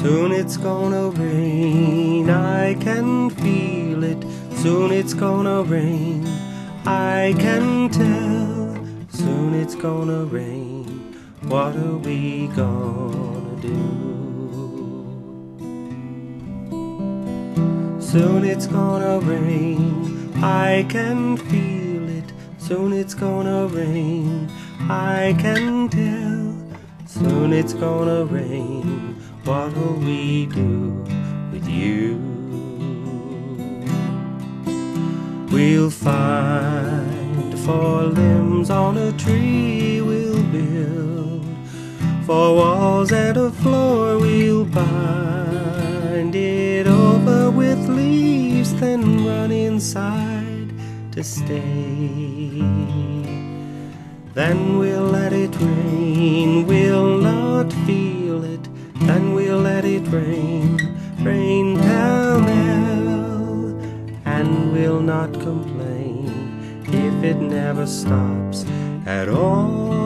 Soon it's gonna rain, I can feel it. Soon it's gonna rain, I can tell. Soon it's gonna rain, what are we gonna do? Soon it's gonna rain, I can feel it. Soon it's gonna rain, I can tell. Soon it's gonna rain, what'll we do with you? We'll find 4 limbs on a tree, we'll build 4 walls and a floor, we'll bind it over with leaves, then run inside to stay. Then we'll let it rain, we'll not feel it. Then we'll let it rain, rain pell-mell, and we'll not complain if it never stops at all.